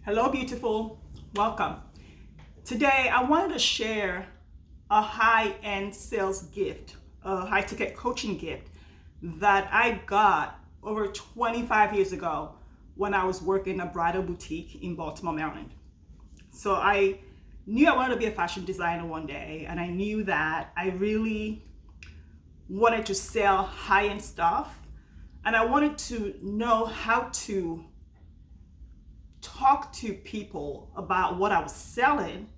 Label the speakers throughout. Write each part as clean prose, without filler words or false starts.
Speaker 1: Hello, beautiful. Welcome. Today, I wanted to share a high-end sales gift, a high-ticket coaching gift that I got over 25 years ago when I was working in a bridal boutique in Baltimore, Maryland. So I knew I wanted to be a fashion designer one day, and I knew that I really wanted to sell high-end stuff, and I wanted to know how to talk to people about what I was selling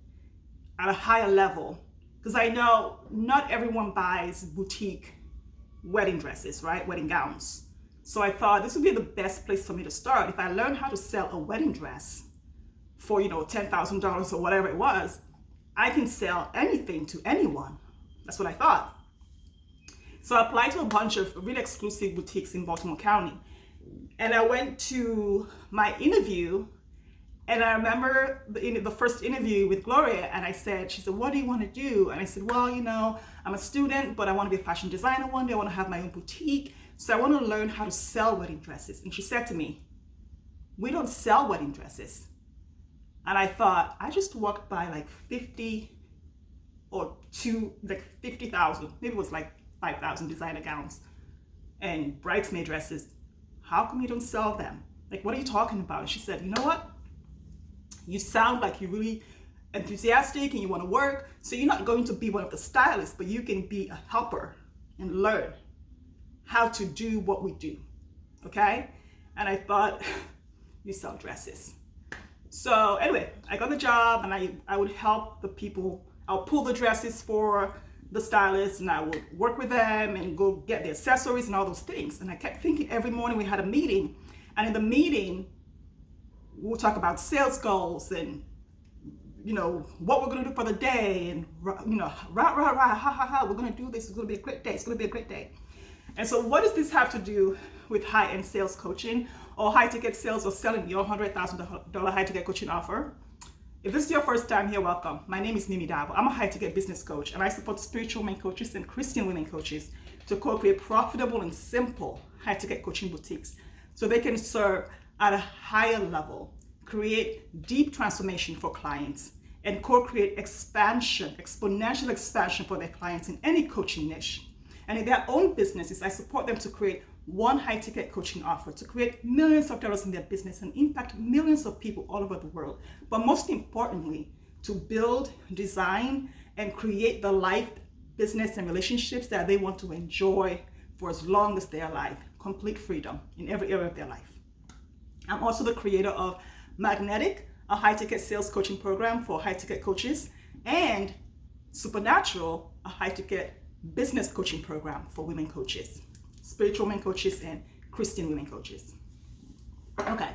Speaker 1: at a higher level, because I know not everyone buys boutique wedding dresses, right? Wedding gowns. So I thought this would be the best place for me to start. If I learned how to sell a wedding dress for, $10,000 or whatever it was, I can sell anything to anyone. That's what I thought. So I applied to a bunch of really exclusive boutiques in Baltimore County. And I went to my interview, and I remember the first interview with Gloria, and she said, what do you want to do? And I said, well, I'm a student, but I want to be a fashion designer one day. I want to have my own boutique. So I want to learn how to sell wedding dresses. And she said to me, we don't sell wedding dresses. And I thought, I just walked by like 50,000, maybe it was like 5,000 designer gowns and bridesmaid dresses. How come you don't sell them? Like, what are you talking about? And she said, you know what? You sound like you're really enthusiastic and you want to work. So you're not going to be one of the stylists, but you can be a helper and learn how to do what we do. Okay? And I thought, you sell dresses. So anyway, I got the job, and I would help the people. I'll pull the dresses for the stylists, and I would work with them and go get the accessories and all those things. And I kept thinking, every morning we had a meeting, and in the meeting we'll talk about sales goals and what we're going to do for the day, and rah, ha ha ha, we're going to do this, it's going to be a great day, it's going to be a great day. And so what does this have to do with high-end sales coaching or high-ticket sales or selling your $100,000 high-ticket coaching offer? If this is your first time here, welcome. My name is Mimi Dabo. I'm a high-ticket business coach, and I support spiritual women coaches and Christian women coaches to co-create profitable and simple high-ticket coaching boutiques so they can serve at a higher level, create deep transformation for clients, and co-create exponential expansion for their clients in any coaching niche. And in their own businesses, I support them to create one high-ticket coaching offer to create millions of dollars in their business and impact millions of people all over the world. But most importantly, to build, design, and create the life, business, and relationships that they want to enjoy for as long as they are alive. Complete freedom in every area of their life. I'm also the creator of Magnetic, a high-ticket sales coaching program for high-ticket coaches, and Supernatural, a high-ticket business coaching program for women coaches, spiritual women coaches, and Christian women coaches. Okay,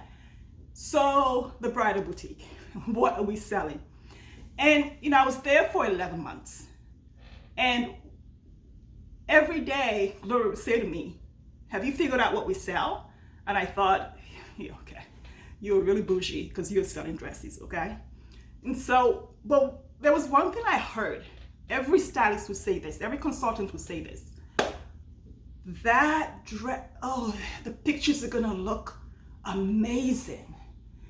Speaker 1: so the bridal boutique, what are we selling? And I was there for 11 months, and every day Gloria would say to me, have you figured out what we sell? And I thought, yeah, okay, you're really bougie because you're selling dresses, okay? And so, but there was one thing I heard. Every stylist would say this, every consultant would say this. That dress, the pictures are gonna look amazing.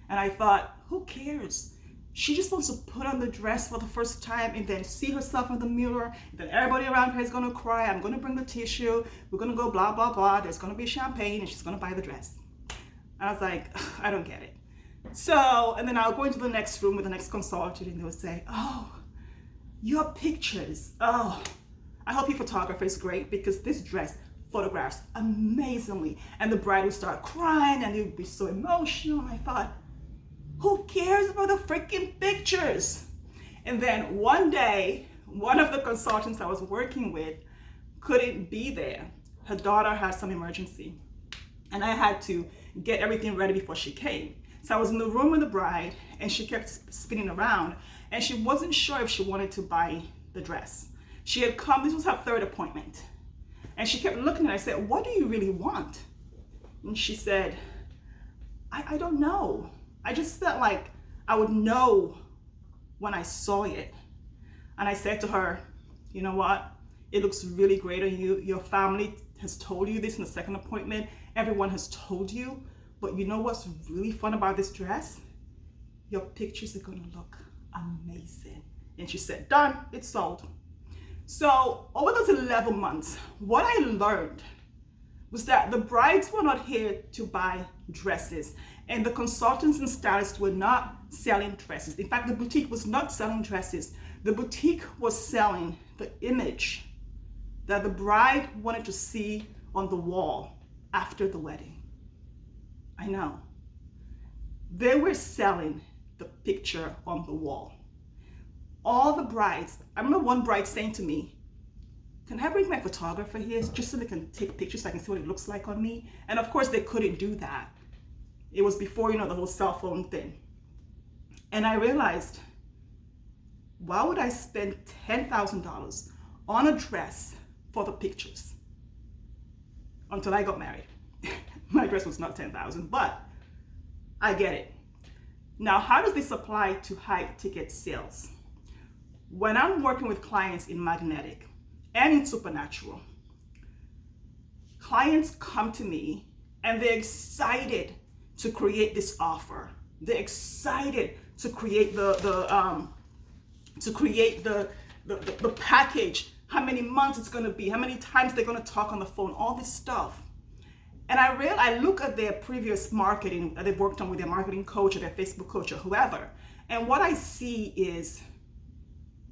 Speaker 1: And I thought, who cares? She just wants to put on the dress for the first time and then see herself in the mirror. Then everybody around her is gonna cry. I'm gonna bring the tissue. We're gonna go blah, blah, blah. There's gonna be champagne and she's gonna buy the dress. I was like, I don't get it. So, and then I'll go into the next room with the next consultant and they would say, oh, your pictures. Oh, I hope your photographer is great because this dress photographs amazingly. And the bride would start crying and it would be so emotional. And I thought, who cares about the freaking pictures? And then one day, one of the consultants I was working with couldn't be there. Her daughter had some emergency and I had to get everything ready before she came. So I was in the room with the bride and she kept spinning around and she wasn't sure if she wanted to buy the dress. She had come, this was her third appointment. And she kept looking at it. I said, what do you really want? And she said, I don't know. I just felt like I would know when I saw it. And I said to her, you know what? It looks really great on you. Your family has told you this in the second appointment. Everyone has told you. But you know what's really fun about this dress? your pictures are gonna look amazing. And she said, done, it's sold. So over those 11 months, what I learned was that the brides were not here to buy dresses, and the consultants and stylists were not selling dresses. In fact, the boutique was not selling dresses. The boutique was selling the image that the bride wanted to see on the wall after the wedding. I know. They were selling the picture on the wall. All the brides, I remember one bride saying to me, can I bring my photographer here just so they can take pictures so I can see what it looks like on me? And of course they couldn't do that. It was before, the whole cell phone thing. And I realized, why would I spend $10,000 on a dress for the pictures? Until I got married. My dress was not $10,000, but I get it. Now, how does this apply to high ticket sales? When I'm working with clients in Magnetic and in Supernatural, clients come to me and they're excited to create this offer. They're excited to create the package, how many months it's gonna be, how many times they're gonna talk on the phone, all this stuff. And I look at their previous marketing that they've worked on with their marketing coach or their Facebook coach or whoever, and what I see is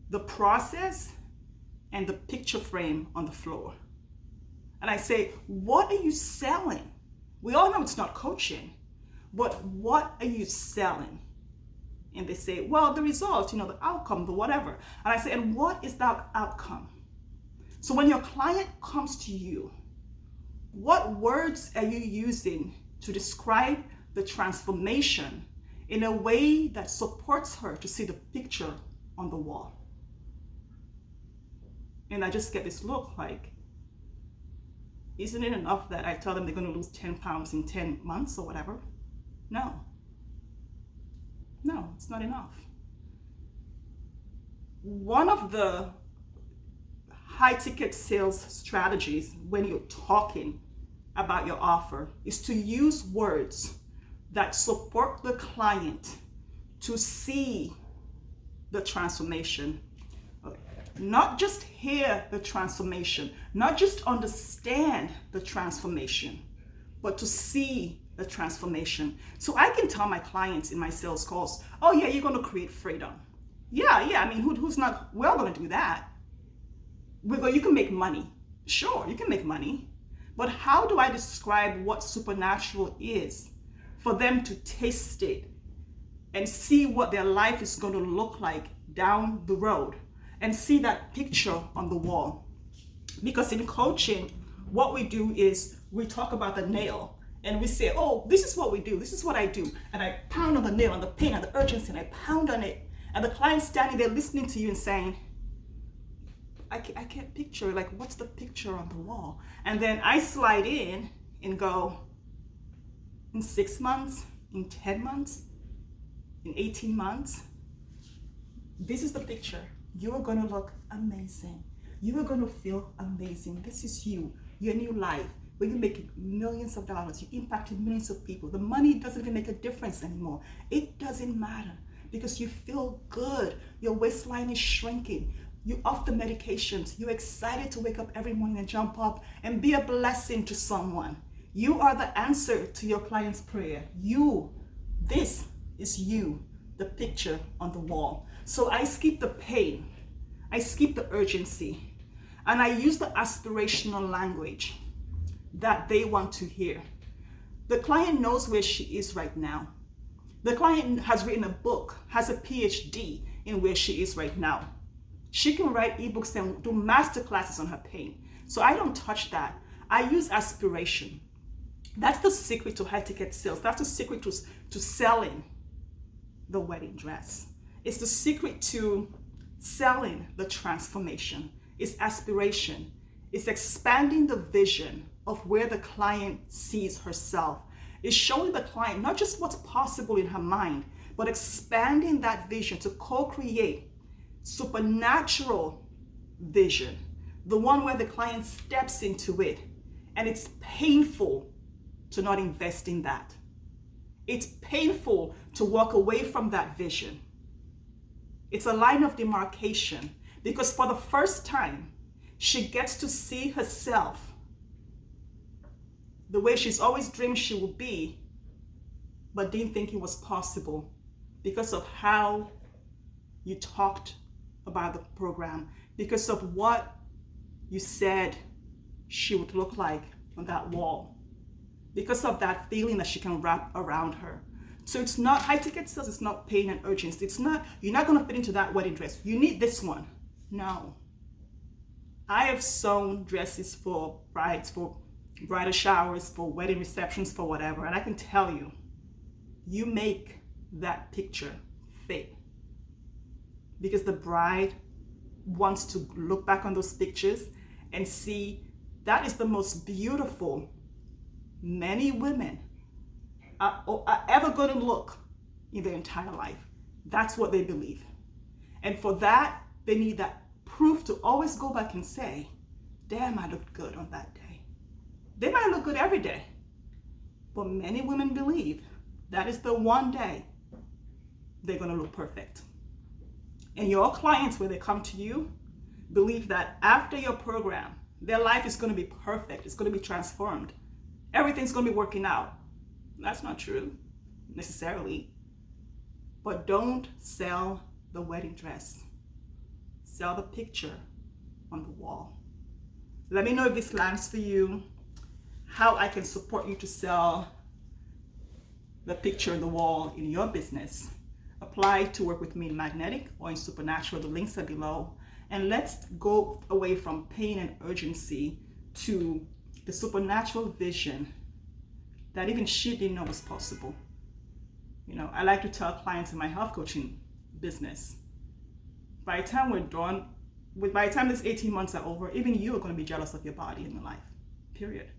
Speaker 1: the process and the picture frame on the floor. And I say, what are you selling? We all know it's not coaching, but what are you selling? And they say, well, the result, the outcome, the whatever. And I say, and what is that outcome? So when your client comes to you, what words are you using to describe the transformation in a way that supports her to see the picture on the wall? And I just get this look like, isn't it enough that I tell them they're going to lose 10 pounds in 10 months or whatever? No, it's not enough. One of the high ticket sales strategies when you're talking about your offer is to use words that support the client to see the transformation. Not just hear the transformation, not just understand the transformation, but to see the transformation. So I can tell my clients in my sales calls, oh yeah, you're gonna create freedom. Yeah, I mean, who's not, we're all gonna do that. You can make money. Sure, you can make money. But how do I describe what Supernatural is for them to taste it and see what their life is gonna look like down the road? And see that picture on the wall. Because in coaching, what we do is we talk about the nail and we say, oh, this is what we do. This is what I do. And I pound on the nail and the pain and the urgency and I pound on it. And the client's standing there listening to you and saying, I can't picture, like, what's the picture on the wall? And then I slide in and go, in 6 months, in 10 months, in 18 months, this is the picture. You are going to look amazing. You are going to feel amazing. This is you, your new life, where you're making millions of dollars. You impacted millions of people. The money doesn't even make a difference anymore. It doesn't matter because you feel good. Your waistline is shrinking. You're off the medications. You're excited to wake up every morning and jump up and be a blessing to someone. You are the answer to your client's prayer. This is you, the picture on the wall. So I skip the pain, I skip the urgency, and I use the aspirational language that they want to hear. The client knows where she is right now. The client has written a book, has a PhD in where she is right now. She can write ebooks and do master classes on her pain. So I don't touch that. I use aspiration. That's the secret to high ticket sales. That's the secret to selling the wedding dress. It's the secret to selling the transformation. It's aspiration. It's expanding the vision of where the client sees herself. It's showing the client not just what's possible in her mind, but expanding that vision to co-create supernatural vision, the one where the client steps into it and it's painful to not invest in that. It's painful to walk away from that vision. It's a line of demarcation because for the first time, she gets to see herself the way she's always dreamed she would be, but didn't think it was possible because of how you talked about the program, because of what you said she would look like on that wall, because of that feeling that she can wrap around her. So it's not high ticket sales, it's not pain and urgency. It's not, you're not gonna fit into that wedding dress. You need this one. No. I have sewn dresses for brides, for bridal showers, for wedding receptions, for whatever. And I can tell you, you make that picture fit. Because the bride wants to look back on those pictures and see that is the most beautiful many women are ever going to look in their entire life. That's what they believe. And for that, they need that proof to always go back and say, damn, I looked good on that day. They might look good every day, but many women believe that is the one day they're going to look perfect. And your clients, when they come to you, believe that after your program, their life is going to be perfect. It's going to be transformed. Everything's going to be working out. That's not true necessarily. But don't sell the wedding dress. Sell the picture on the wall. Let me know if this lands for you, how I can support you to sell the picture on the wall in your business. Apply to work with me in Magnetic or in Supernatural. The links are below. And let's go away from pain and urgency to the supernatural vision that even she didn't know was possible. You know, I like to tell clients in my health coaching business, by the time we're done, by the time this 18 months are over, even you are going to be jealous of your body and your life, period.